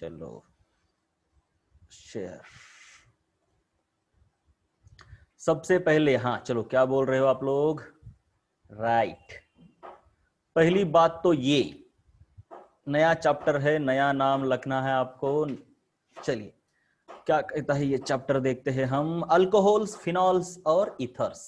चलो शेयर। सबसे पहले हाँ चलो क्या बोल रहे हो आप लोग? राइट। पहली बात तो ये नया चैप्टर है, नया नाम लिखना है आपको। चलिए क्या कहता है ये चैप्टर, देखते हैं हम। अल्कोहल्स, फिनॉल्स और ईथर्स।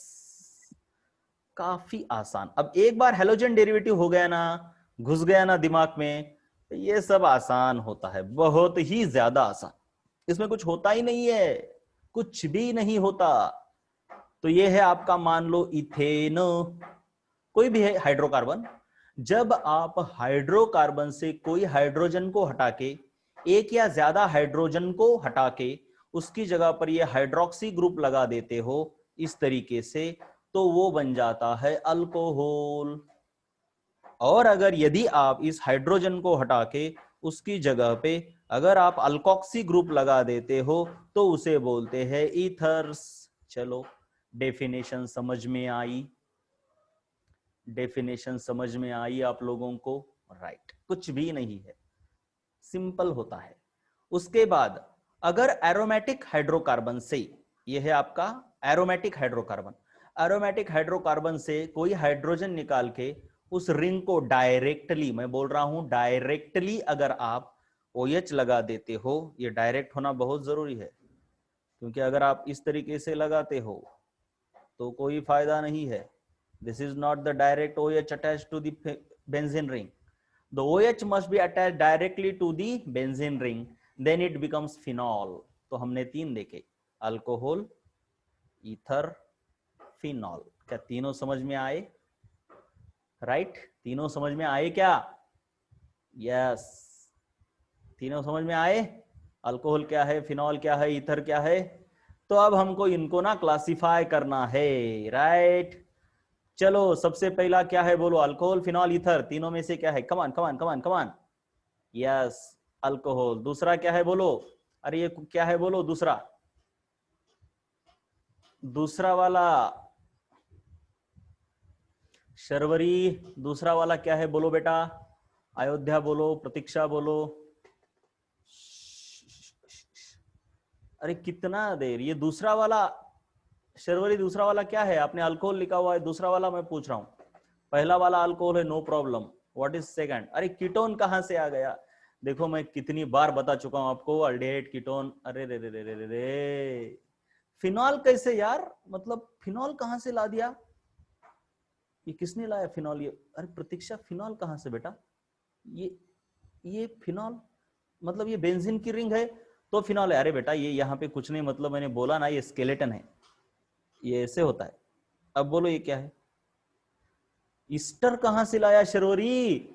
काफी आसान। अब एक बार हेलोजन डेरिवेटिव हो गया ना, घुस गया ना दिमाग में, तो ये सब आसान होता है, बहुत ही ज्यादा आसान। इसमें कुछ होता ही नहीं है, कुछ भी नहीं होता। तो ये है आपका, मान लो इथेन, कोई भी है हाइड्रोकार्बन। जब आप हाइड्रोकार्बन से कोई हाइड्रोजन को हटा के, एक या ज्यादा हाइड्रोजन को हटा के उसकी जगह पर ये हाइड्रोक्सी ग्रुप लगा देते हो इस तरीके से, तो वो बन जाता है अल्कोहल। और अगर यदि आप इस हाइड्रोजन को हटा के उसकी जगह पे अगर आप अल्कोक्सी ग्रुप लगा देते हो तो उसे बोलते हैं ईथर्स। चलो डेफिनेशन समझ में आई? डेफिनेशन समझ में आई आप लोगों को? राइट। कुछ भी नहीं है, सिंपल होता है। उसके बाद अगर एरोमेटिक हाइड्रोकार्बन से, यह है आपका एरोमेटिक हाइड्रोकार्बन, एरोमेटिक हाइड्रोकार्बन से कोई हाइड्रोजन निकाल के उस रिंग को डायरेक्टली, मैं बोल रहा हूं डायरेक्टली, अगर आप OH लगा देते हो, ये डायरेक्ट होना बहुत जरूरी है, क्योंकि अगर आप इस तरीके से लगाते हो तो कोई फायदा नहीं है। This is not the direct OH attached to the benzene ring. The OH must be attached directly to the benzene ring, then it becomes phenol. तो हमने तीन देखे, अल्कोहल, ईथर, फिनॉल। क्या तीनों समझ में आए? राइट? तीनों समझ में आए क्या? यस, तीनों समझ में आए। अल्कोहल क्या है, फिनॉल क्या है, ईथर क्या है। तो अब हमको इनको ना क्लासिफाई करना है। राइट? चलो सबसे पहला क्या है बोलो? अल्कोहल, फिनॉल, ईथर, तीनों में से क्या है? Come on come on come on come on. Yes, alcohol. दूसरा क्या है बोलो? अरे ये क्या है बोलो? दूसरा, दूसरा वाला शर्वरी, दूसरा वाला क्या है बोलो बेटा? अयोध्या बोलो, प्रतीक्षा बोलो। अरे कितना देर, ये दूसरा वाला शर्वरी, दूसरा वाला क्या है? आपने अल्कोहल लिखा हुआ है, दूसरा वाला मैं पूछ रहा हूं। पहला वाला अल्कोहल है, no problem. What is second? अरे कीटोन कहां से आ गया? देखो मैं कितनी बार बता चुका हूं आपको, अल्डेहाइड, कीटोन। अरे रे रे रे रे रे, फिनॉल कैसे यार? मतलब फिनॉल कहां से ला दिया? ये किसने लाया फिनॉल? ये अरे प्रतीक्षा, फिनॉल कहां से बेटा? ये फिनॉल मतलब ये बेंजीन की रिंग है तो फिनॉल है। अरे बेटा ये यहाँ पे कुछ नहीं, मतलब मैंने बोला ना, ये स्केलेटन है, ये ऐसे होता है। अब बोलो ये क्या है? ईस्टर कहां से लाया शरोरी?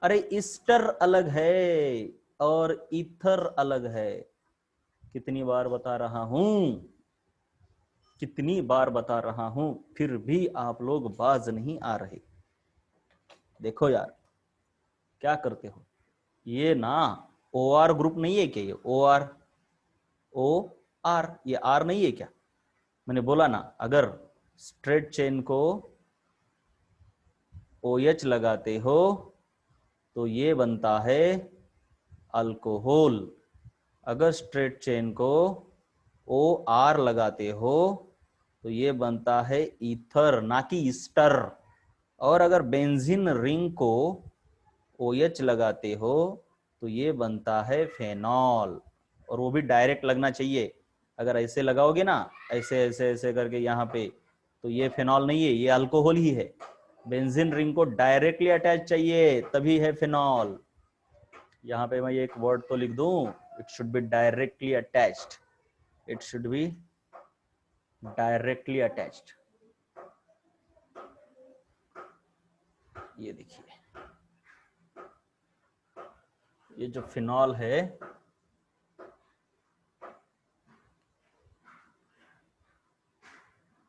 अरे ईस्टर अलग है और ईथर अलग है। कितनी बार बता रहा हूं, कितनी बार बता रहा हूं, फिर भी आप लोग बाज नहीं आ रहे। देखो यार क्या करते हो, ये ना OR ग्रुप नहीं है क्या? ये OR, ये R नहीं है क्या? मैंने बोला ना, अगर स्ट्रेट चेन को OH लगाते हो तो ये बनता है अल्कोहल। अगर स्ट्रेट चेन को OR लगाते हो तो ये बनता है ईथर, ना कि ईस्टर। और अगर बेंजीन रिंग को OH लगाते हो तो ये बनता है फेनॉल। और वो भी डायरेक्ट लगना चाहिए। अगर ऐसे लगाओगे ना, ऐसे ऐसे ऐसे करके यहाँ पे, तो ये फेनॉल नहीं है, ये अल्कोहल ही है। बेंजीन रिंग को डायरेक्टली अटैच चाहिए, तभी है फेनॉल। यहाँ पे मैं एक वर्ड तो लिख दूं, it should be directly attached, it should be directly attached. ये देखिए, ये जो फिनॉल है,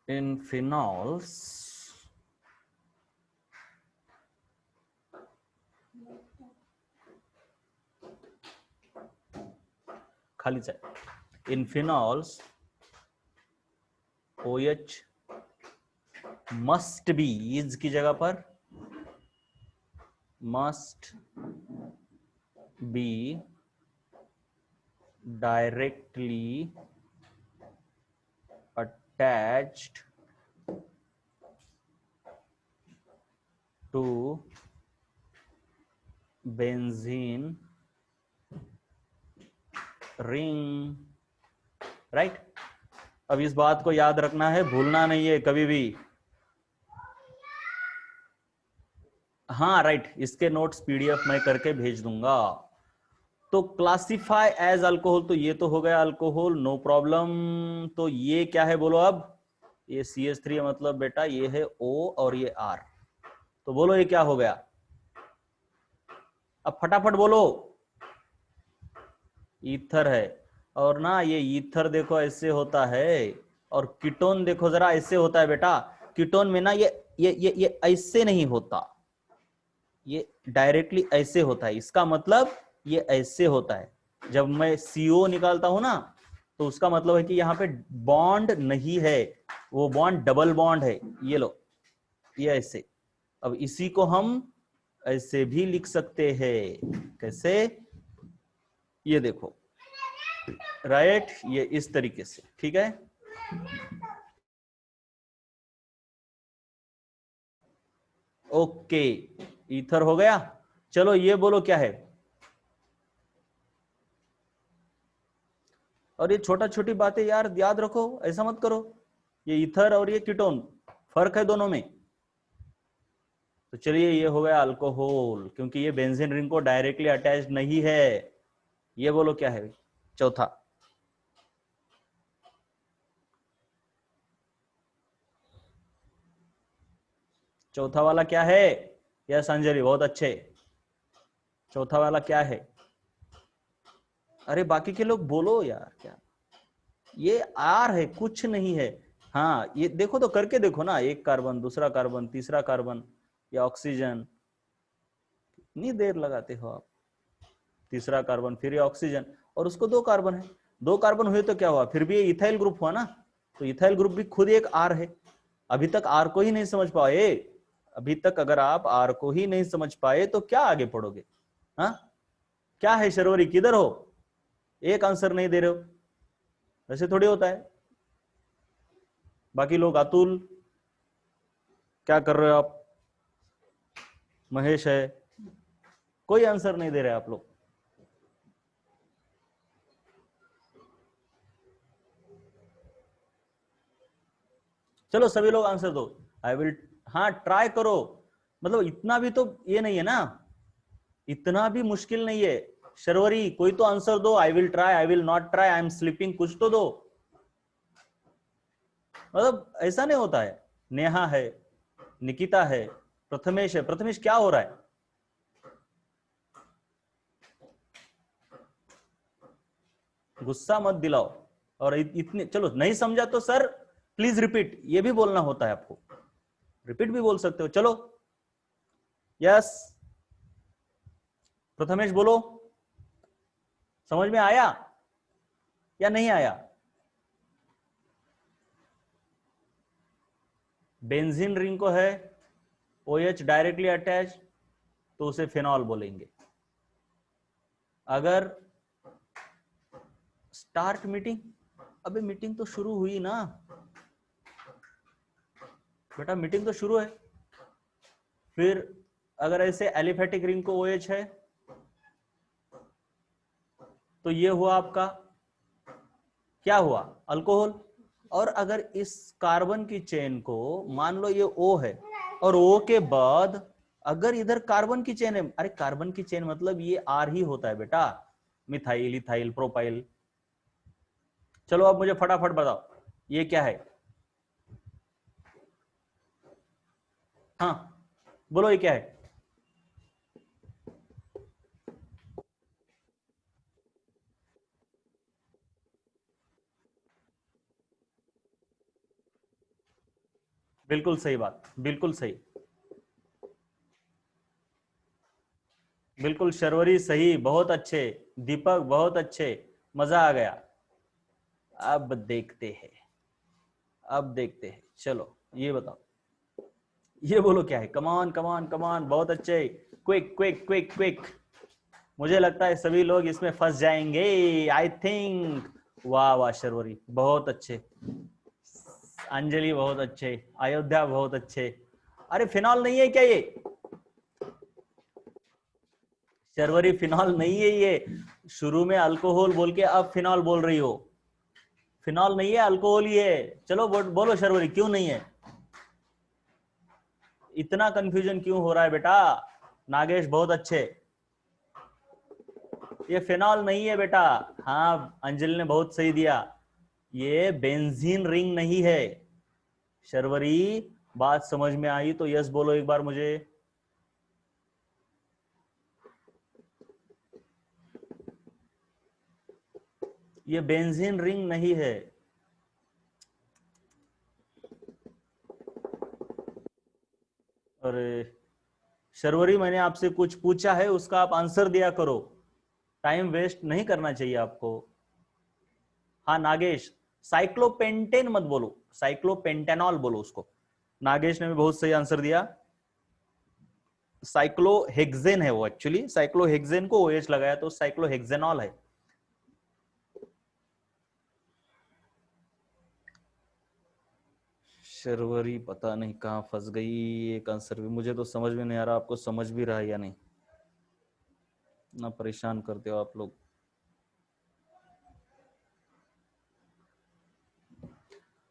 इन फिनॉल्स खाली से, in phenols OH must be, is की जगह पर must be directly attached to benzene ring, right. अब इस बात को याद रखना है, भूलना नहीं है कभी भी। हाँ राइट, इसके नोट्स पीडीएफ मैं करके भेज दूंगा। तो क्लासिफाई एज अल्कोहल, तो ये तो हो गया अल्कोहल, नो प्रॉब्लम। तो ये क्या है बोलो अब? ये CH3 मतलब बेटा ये है O और ये R। तो बोलो ये क्या हो गया? अब फटाफट बोलो। ईथर है। और ना ये ईथर देखो ऐसे होता है, और कीटोन देखो जरा ऐसे होता है बेटा। कीटोन में ना ये ऐसे नहीं होता, ये डायरेक्टली ऐसे होता है। इसका मतलब ये ऐसे होता है। जब मैं CO निकालता हूं ना, तो उसका मतलब है कि यहां पे बॉन्ड नहीं है, वो बॉन्ड डबल बॉन्ड है। ये लो, ये ऐसे। अब इसी को हम ऐसे भी लिख सकते हैं। कैसे? ये देखो, राइट, ये इस तरीके से, ठीक है। ओके, ईथर हो गया। चलो ये बोलो क्या है? और ये छोटा छोटी बातें यार याद रखो, ऐसा मत करो। ये ईथर और ये कीटोन, फर्क है दोनों में। तो चलिए ये हो गया अल्कोहल, क्योंकि ये बेंजीन रिंग को डायरेक्टली अटैच नहीं है। ये बोलो क्या है चौथा? चौथा वाला क्या है? यस अंजलि, बहुत अच्छे। चौथा वाला क्या है? अरे बाकी के लोग बोलो यार, क्या ये आर है? कुछ नहीं है। हाँ ये देखो तो, करके देखो ना, एक कार्बन, दूसरा कार्बन, तीसरा कार्बन, या ऑक्सीजन। इतनी देर लगाते हो आप। तीसरा कार्बन, फिर ये ऑक्सीजन, और उसको दो कार्बन है। दो कार्बन हुए तो क्या हुआ? फिर भी ये इथाइल ग्रुप हुआ ना। तो इथाइल ग्रुप भी खुद एक आर है। अभी तक आर को ही नहीं समझ पाए। अभी तक अगर आप आर को ही नहीं समझ पाए तो क्या आगे पढ़ोगे? हाँ, क्या है शर्वरी, किधर हो? एक आंसर नहीं दे रहे हो, ऐसे थोड़ी होता है। बाकी लोग, अतुल क्या कर रहे हो आप? महेश है, कोई आंसर नहीं दे रहे आप लोग। चलो सभी लोग आंसर दो। आई विल, हाँ ट्राई करो। मतलब इतना भी तो ये नहीं है ना, इतना भी मुश्किल नहीं है। शर्वरी कोई तो आंसर दो। I will try, I will not try, I am sleeping, कुछ तो दो। मतलब ऐसा नहीं होता है। नेहा है, निकिता है, प्रथमेश है। प्रथमेश क्या हो रहा है? गुस्सा मत दिलाओ। और इतने, चलो नहीं समझा तो सर प्लीज रिपीट, ये भी बोलना होता है आपको। रिपीट भी बोल सकते हो। चलो यस, प्रथमेश बोलो, समझ में आया या नहीं आया? बेंजीन रिंग को है OH डायरेक्टली अटैच, तो उसे फिनॉल बोलेंगे। अगर स्टार्ट मीटिंग, अबे मीटिंग तो शुरू हुई ना बेटा, मीटिंग तो शुरू है। फिर अगर ऐसे एलिफेटिक रिंग को OH है, तो ये हुआ आपका, क्या हुआ? अल्कोहल। और अगर इस कार्बन की चेन को, मान लो ये O है, और O के बाद अगर इधर कार्बन की चेन है, अरे कार्बन की चेन मतलब ये R ही होता है बेटा, मिथाइल, इथाइल, प्रोपाइल। चलो अब मुझे फटाफट बताओ ये क्या है? हाँ बोलो ये क्या है? बिल्कुल सही बात, बिल्कुल सही, बिल्कुल शर्वरी सही, बहुत अच्छे। दीपक बहुत अच्छे, मजा आ गया। अब देखते हैं, अब देखते हैं। चलो ये बताओ, ये बोलो क्या है? कमान कमान कमान, बहुत अच्छे। Quick quick quick quick. मुझे लगता है सभी लोग इसमें फंस जाएंगे, आई थिंक। वाह वाह शर्वरी बहुत अच्छे, अंजलि बहुत अच्छे, अयोध्या बहुत अच्छे। अरे फिनॉल नहीं है क्या ये? शर्वरी फिनॉल नहीं है ये। शुरू में अल्कोहल बोल के अब फिनॉल बोल रही हो। फिनॉल नहीं है, अल्कोहल ही है। चलो बोलो शर्वरी क्यों नहीं है? इतना कंफ्यूजन क्यों हो रहा है बेटा? नागेश बहुत अच्छे। ये फिनॉल नहीं है बेटा। हाँ अंजलि ने बहुत सही दिया, ये बेंजीन रिंग नहीं है। शर्वरी बात समझ में आई तो यस बोलो एक बार मुझे। ये बेंजीन रिंग नहीं है। अरे शर्वरी मैंने आपसे कुछ पूछा है, उसका आप आंसर दिया करो, टाइम वेस्ट नहीं करना चाहिए आपको। हाँ नागेश, साइक्लोपेंटेन मत बोलो, साइक्लोपेंटेनॉल बोलो उसको। नागेश ने भी बहुत सही आंसर दिया। साइक्लोहेक्सेन है वो, एक्चुअली साइक्लोहेक्सेन को ओएच लगाया तो साइक्लोहेक्सेनॉल है। शर्वरी पता नहीं कहां फंस गई, एक आंसर भी मुझे तो समझ में नहीं आ रहा, आपको समझ भी रहा है या नहीं? ना परेशान करते हो आप लोग।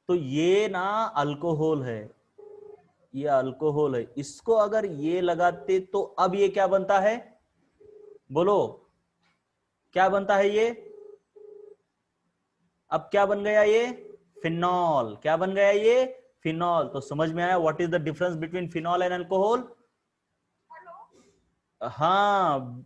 तो ये ना अल्कोहल है, ये अल्कोहल है। इसको अगर ये लगाते तो अब ये क्या बनता है? बोलो क्या बनता है ये? अब क्या बन गया ये? फिनॉल। क्या बन गया ये? फिनॉल। तो समझ में आया what is the difference between phenol and alcohol? हाँ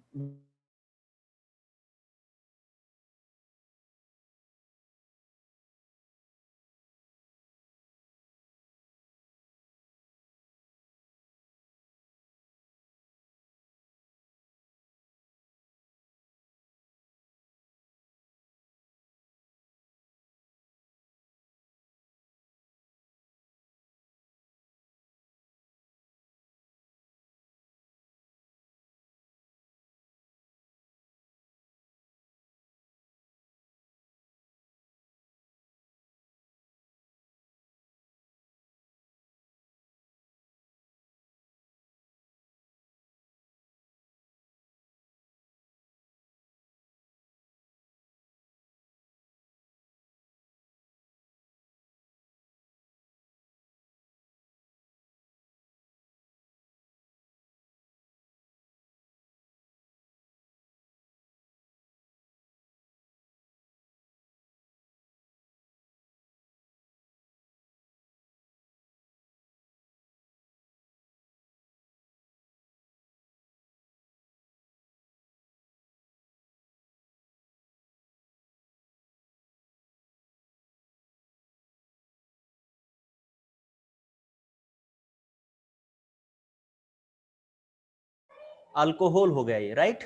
अल्कोहल हो गया ये, राइट?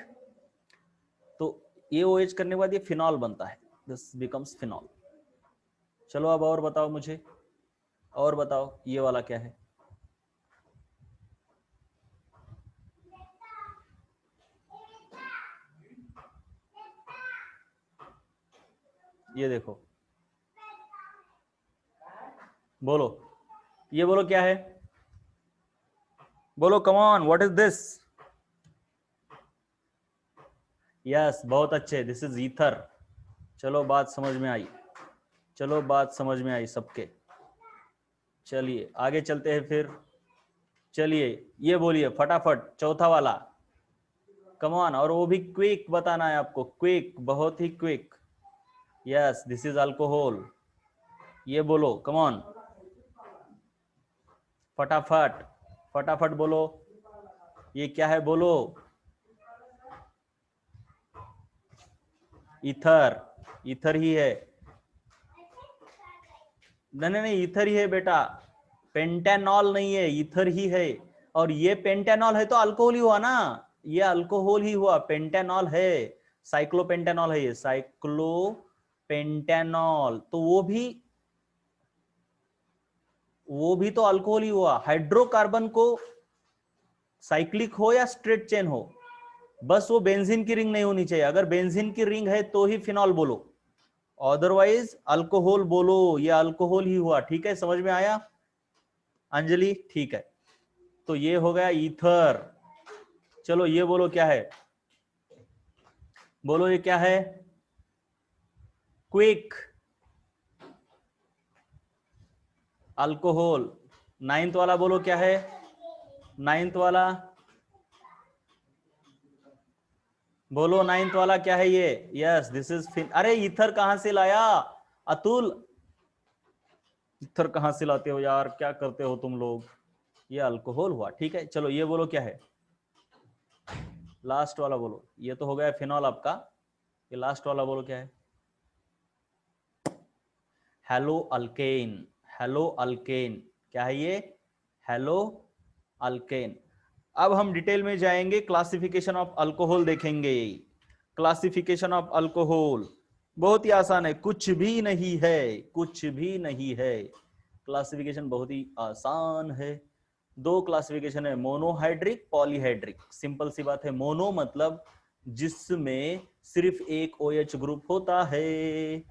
तो ये OH करने के बाद ये फिनॉल बनता है, दिस बिकम्स फिनॉल। चलो अब और बताओ मुझे, और बताओ ये वाला क्या है? ये देखो, बोलो, ये बोलो क्या है? बोलो come on, what is this? Yes बहुत अच्छे, दिस इज ईथर। चलो बात समझ में आई, चलो बात समझ में आई सबके। चलिए आगे चलते हैं फिर। चलिए ये बोलिए फटाफट चौथा वाला, कम ऑन, और वो भी क्विक बताना है आपको, क्विक, बहुत ही quick. Yes this is alcohol. ये बोलो कम ऑन, फटाफट, फटाफट बोलो, ये क्या है बोलो? ईथर, ईथर ही है। नहीं नहीं नहीं, ईथर ही है बेटा, पेंटेनॉल नहीं है, ईथर ही है। और ये पेंटेनॉल है तो अल्कोहल ही हुआ ना, ये अल्कोहल ही हुआ, पेंटेनॉल है, साइक्लोपेंटेनॉल है ये, साइक्लोपेंटेनॉल। तो वो भी तो अल्कोहल ही हुआ। हाइड्रोकार्बन को साइक्लिक हो या स्ट्रेट चेन हो, बस वो बेंजीन की रिंग नहीं होनी चाहिए, अगर बेंजीन की रिंग है तो ही फिनॉल बोलो, अदरवाइज अल्कोहल बोलो, ये अल्कोहल ही हुआ। ठीक है, समझ में आया अंजलि? ठीक है, तो ये हो गया ईथर। चलो ये बोलो क्या है, बोलो ये क्या है? Quick, alcohol. नाइन्थ वाला बोलो क्या है? नाइन्थ वाला बोलो, नाइन्थ वाला क्या है ये? Yes, this is fin. अरे ईथर कहां से लाया अतुल? ईथर कहां से लाते हो यार, क्या करते हो तुम लोग? ये अल्कोहल हुआ। ठीक है, चलो ये बोलो क्या है? लास्ट वाला बोलो, ये तो हो गया फिनॉल आपका, ये लास्ट वाला बोलो क्या है? Hello alkane. हेलो अल्केन क्या है ये? Hello alkane. अब हम डिटेल में जाएंगे, क्लासिफिकेशन ऑफ अल्कोहल देखेंगे। क्लासिफिकेशन ऑफ अल्कोहल बहुत ही आसान है, कुछ भी नहीं है, कुछ भी नहीं है। क्लासिफिकेशन बहुत ही आसान है। दो क्लासिफिकेशन है, मोनोहाइड्रिक, पॉलीहाइड्रिक। सिंपल सी बात है, मोनो मतलब जिसमें सिर्फ एक OH ग्रुप होता है,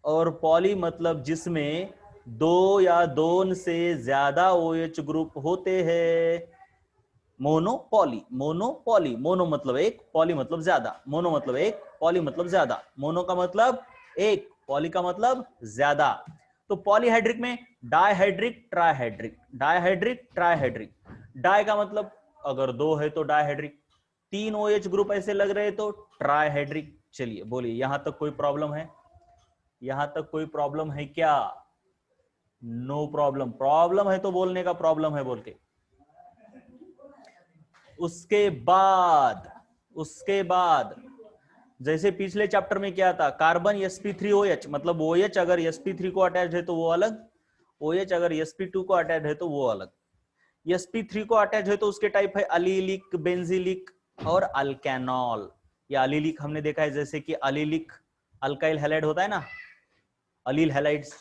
और पॉली मतलब जिसमें दो या दो से ज्यादा OH ग्रुप होते हैं। Mono poly, mono poly, mono मतलब एक, पॉली मतलब ज्यादा। मोनो मतलब एक, पॉली मतलब ज्यादा। मोनो का मतलब एक, पॉली का मतलब ज्यादा। तो पॉलीहाइड्रिक में डायहाइड्रिक, ट्राइहाइड्रिक, डायहाइड्रिक, ट्राइहाइड्रिक। डाई का मतलब अगर दो है तो डायहाइड्रिक, तीन OH ग्रुप ऐसे लग रहे तो ट्राइहाइड्रिक। चलिए बोलिए, यहां तक कोई प्रॉब्लम है? यहां तक कोई प्रॉब्लम है क्या? No problem. प्रॉब्लम है तो बोलने का, प्रॉब्लम है बोल के। उसके बाद जैसे पिछले चैप्टर में क्या था, कार्बन sp3OH, मतलब OH अगर sp3 को अटैच है तो वो अलग, OH अगर sp2 को अटैच है तो वो अलग। sp3 को अटैच है तो उसके टाइप है अलीलिक, बेंजीलिक और अल्केनॉल। या अलीलिक हमने देखा है, जैसे कि अलीलिक अल्काइल हैलाइड होता है ना, अलील हैलाइड्स।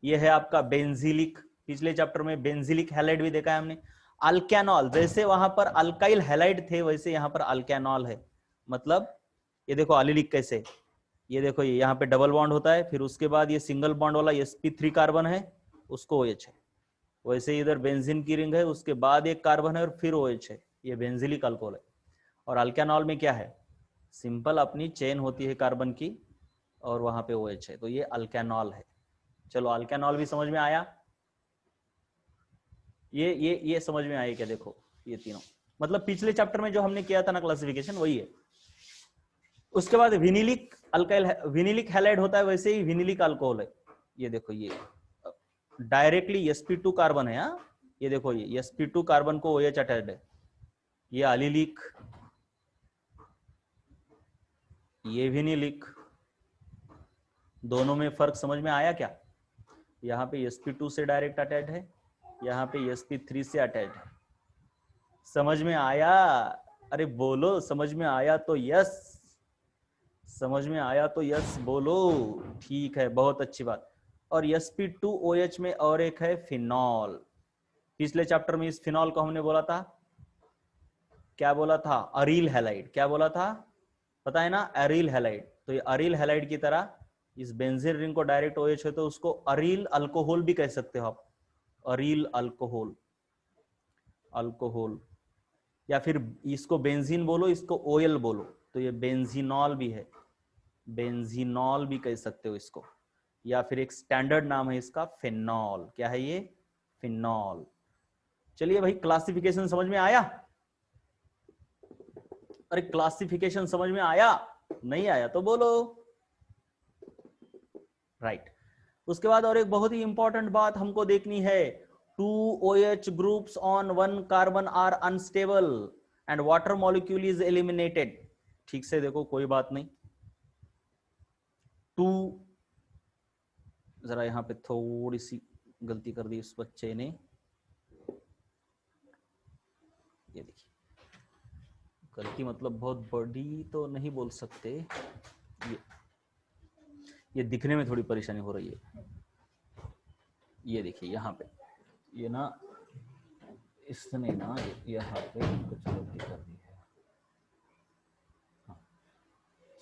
ये है आपका बेंजीलिक, पिछले चैप्टर में बेंजीलिक हैलाइड भी देखा है हमने। अल्केनॉल, जैसे वहां पर अल्काइल हैलाइड थे वैसे यहाँ पर अल्केनॉल है। मतलब ये देखो अलीलिक कैसे, ये देखो ये यहाँ पे डबल बॉन्ड होता है, फिर उसके बाद ये सिंगल बॉन्ड वाला sp3 कार्बन है, उसको OH है। वैसे इधर बेंजीन की रिंग है, उसके बाद एक कार्बन है और फिर OH है, ये बेंजिलिक अल्कोहल है। और अल्केनॉल में क्या है, सिंपल अपनी चेन होती है कार्बन की और वहां पे OH है, तो ये अल्केनॉल है। चलो अल्केनॉल भी समझ में आया? ये समझ में आया क्या? देखो ये तीनों, मतलब पिछले चैप्टर में जो हमने किया था ना क्लासिफिकेशन, वही है। उसके बाद विनिलिक अल्काइल, विनिलिक हैलाइड होता है, वैसे ही विनिलिक अल्कोहल है। ये देखो ये डायरेक्टली sp2 कार्बन है। हाँ, ये देखो ये sp2 कार्बन को OH अटैच्ड है, ये अलीलिक, ये विनिलिक। दोनों में फर्क समझ में आया क्या? यहाँ पे sp2 से डायरेक्ट अटैच्ड है, यहाँ पे sp3 से अटैच्ड है। समझ में आया? अरे बोलो, समझ में आया तो यस, समझ में आया तो यस बोलो। ठीक है, बहुत अच्छी बात। और sp2OH में और एक है फिनॉल। पिछले चैप्टर में इस फिनॉल को हमने बोला था, क्या बोला था? अरील हैलाइड। क्या बोला था पता है ना? अरील हैलाइड। तो ये अरील हैलाइड की तरह इस बेंजीन रिंग को डायरेक्ट OH है तो उसको अरील अल्कोहल भी कह सकते हो आप, अरील अल्कोहल, अल्कोहल। या फिर इसको बेंजीन बोलो, इसको OL बोलो, तो ये बेंजीनॉल भी है, बेंजीनॉल भी कह सकते हो इसको। या फिर एक स्टैंडर्ड नाम है इसका फिनॉल। क्या है ये? फिनॉल। चलिए भाई, क्लासिफिकेशन समझ में आया? अरे क्लासिफिकेशन समझ में आया? नहीं आया तो बोलो। राइट। उसके बाद और एक बहुत ही इंपॉर्टेंट बात हमको देखनी है, 2 OH groups on 1 carbon are unstable and water molecule is eliminated. ठीक से देखो, कोई बात नहीं। 2, जरा यहां पे थोड़ी सी गलती कर दी इस बच्चे ने, ये देखिए, गलती मतलब बहुत बड़ी तो नहीं बोल सकते, ये दिखने में थोड़ी परेशानी हो रही है। ये देखिए यहाँ पे, ये ना इसने ना यहाँ पे कुछ गलती कर दी है।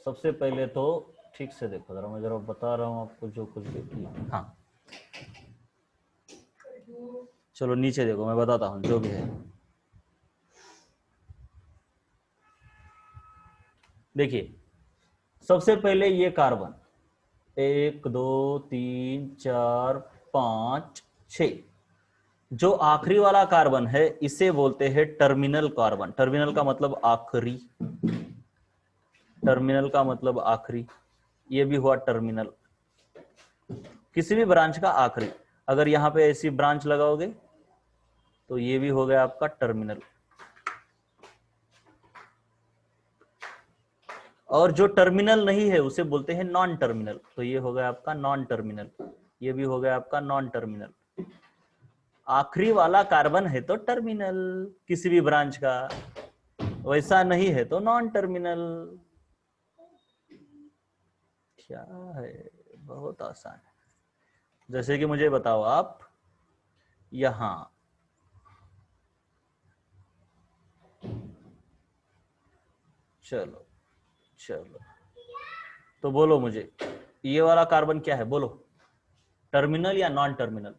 सबसे पहले तो ठीक से देखो जरा, मैं जरा बता रहा हूँ आपको जो कुछ भी किया। हाँ चलो नीचे देखो, मैं बताता हूँ जो भी है। देखिए सबसे पहले ये कार्बन 1 2 3 4 5 6, जो आखिरी वाला कार्बन है इसे बोलते हैं टर्मिनल कार्बन। टर्मिनल का मतलब आखिरी, टर्मिनल का मतलब आखिरी, ये भी हुआ टर्मिनल, किसी भी ब्रांच का आखिरी। अगर यहां पे ऐसी ब्रांच लगाओगे तो ये भी हो गया आपका टर्मिनल। और जो टर्मिनल नहीं है उसे बोलते हैं नॉन टर्मिनल, तो ये हो गया आपका नॉन टर्मिनल, ये भी हो गया आपका नॉन टर्मिनल। आखिरी वाला कार्बन है तो टर्मिनल किसी भी ब्रांच का, वैसा नहीं है तो नॉन टर्मिनल। क्या है, बहुत आसान है। जैसे कि मुझे बताओ आप यहां, चलो चलो तो बोलो मुझे ये वाला कार्बन क्या है, बोलो टर्मिनल या नॉन टर्मिनल?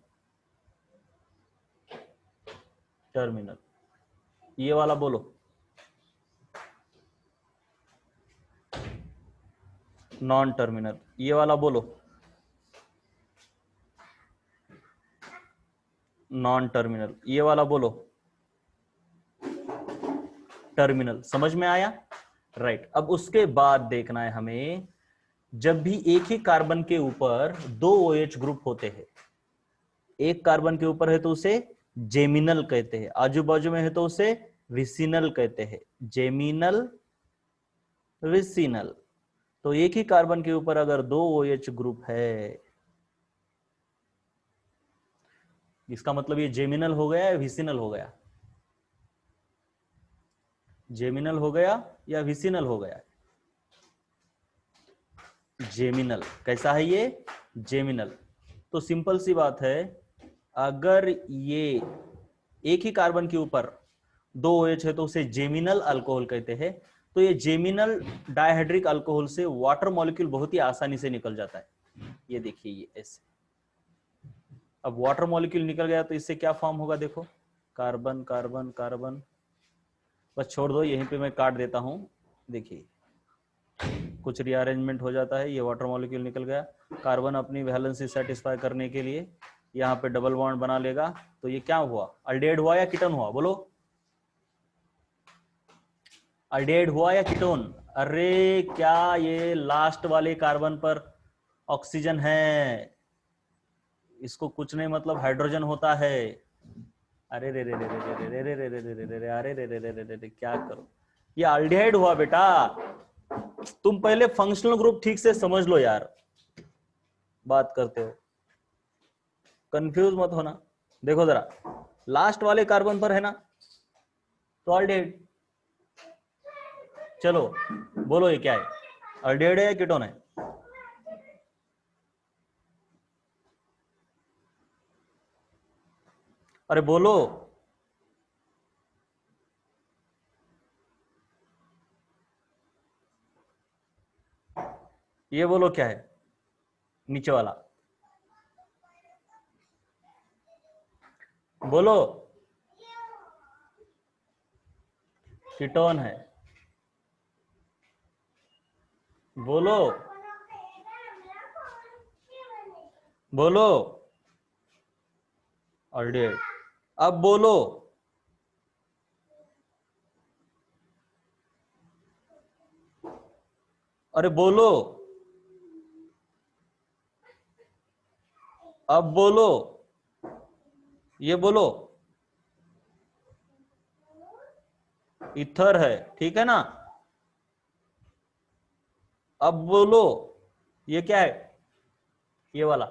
टर्मिनल। ये वाला बोलो नॉन टर्मिनल। ये वाला बोलो नॉन टर्मिनल। ये वाला बोलो टर्मिनल। समझ में आया? राइट। अब उसके बाद देखना है हमें, जब भी एक ही कार्बन के ऊपर दो OH ग्रुप होते हैं, एक कार्बन के ऊपर है तो उसे जेमिनल कहते हैं, आजू बाजू में है तो उसे विसिनल कहते हैं। Geminal, vicinal. तो एक ही कार्बन के ऊपर अगर दो OH ग्रुप है, इसका मतलब ये जेमिनल हो गया या विसिनल हो गया? जेमिनल हो गया या विसिनल हो गया? जेमिनल। कैसा है ये? जेमिनल। तो सिंपल सी बात है, अगर ये एक ही कार्बन के ऊपर दो OH है तो उसे जेमिनल अल्कोहल कहते हैं। तो ये जेमिनल डायहाइड्रिक अल्कोहल से वाटर मॉलिक्यूल बहुत ही आसानी से निकल जाता है। ये देखिए ये ऐसे, अब वाटर मॉलिक्यूल निकल गया तो इससे क्या फॉर्म होगा, देखो कार्बन कार्बन कार्बन। बस छोड़ दो, यहीं पे मैं काट देता हूं। देखिए कुछ रीअरेंजमेंट हो जाता है, ये वाटर मॉलिक्यूल निकल गया। कार्बन अपनी वैलेंसी सेटिस्फाई करने के लिए यहाँ पे डबल बॉन्ड बना लेगा, तो ये क्या हुआ, अल्डेहाइड हुआ या कीटोन हुआ, बोलो अल्डेहाइड हुआ या कीटोन? अरे क्या ये लास्ट वाले कार्बन पर ऑक्सीजन है, इसको कुछ नहीं मतलब हाइड्रोजन होता है। अरे रे रे रे रे रे रे रे रे रे रे रे रे, अरे रे रे रे रे रे, क्या करो, ये अल्डिहाइड हुआ बेटा। तुम पहले फंक्शनल ग्रुप ठीक से समझ लो यार, बात करते हो, कंफ्यूज मत होना। देखो जरा, लास्ट वाले कार्बन पर है ना तो अल्डिहाइड। चलो बोलो ये क्या है, अल्डिहाइड है या कीटोन है? अरे बोलो, ये बोलो क्या है नीचे वाला, बोलो। कीटोन है, बोलो बोलो अल्डिहाइड। अब बोलो, अरे बोलो, अब बोलो, ये बोलो इथर है, ठीक है ना? अब बोलो ये क्या है, ये वाला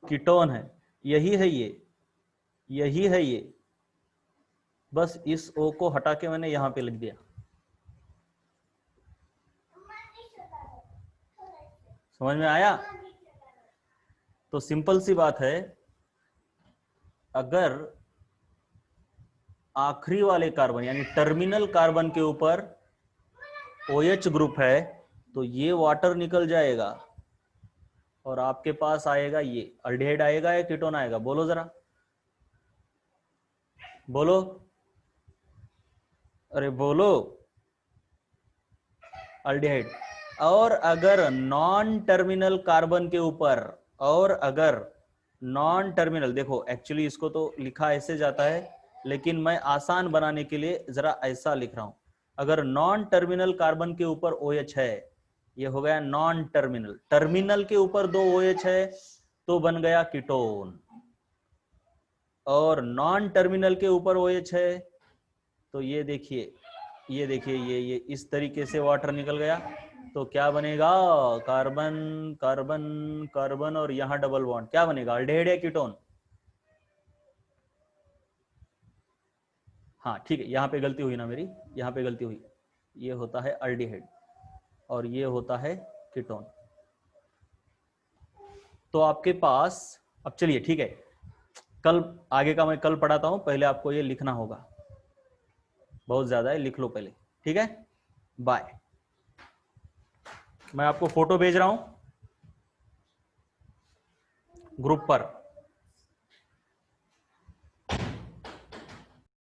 कीटोन है, यही है ये, यही है ये। बस इस ओ को हटा के मैंने यहां पे लिख दिया। समझ में आया? तो सिंपल सी बात है, अगर आखिरी वाले कार्बन यानी टर्मिनल कार्बन के ऊपर OH ग्रुप है तो ये वाटर निकल जाएगा और आपके पास आएगा ये अल्डिहाइड आएगा या कीटोन आएगा, बोलो जरा, बोलो, अरे बोलो, अल्डिहाइड। और अगर नॉन टर्मिनल कार्बन के ऊपर, और अगर नॉन टर्मिनल, देखो एक्चुअली इसको तो लिखा ऐसे जाता है लेकिन मैं आसान बनाने के लिए जरा ऐसा लिख रहा हूं, अगर नॉन टर्मिनल कार्बन के ऊपर OH है, ये हो गया नॉन टर्मिनल, टर्मिनल के ऊपर 2 OH है तो बन गया कीटोन, और नॉन टर्मिनल के ऊपर OH है तो ये देखिए, ये देखिए, ये इस तरीके से वाटर निकल गया तो क्या बनेगा, कार्बन कार्बन कार्बन और यहां डबल बॉन्ड, क्या बनेगा, अल्डिहाइड या कीटोन। हाँ ठीक है, यहां पे गलती हुई ना मेरी, यहां पे गलती हुई, ये होता है अल्डिहाइड और ये होता है कीटोन। तो आपके पास, अब चलिए ठीक है, कल आगे का मैं कल पढ़ाता हूं, पहले आपको ये लिखना होगा, बहुत ज्यादा है, लिख लो पहले, ठीक है, बाय। मैं आपको फोटो भेज रहा हूं ग्रुप पर।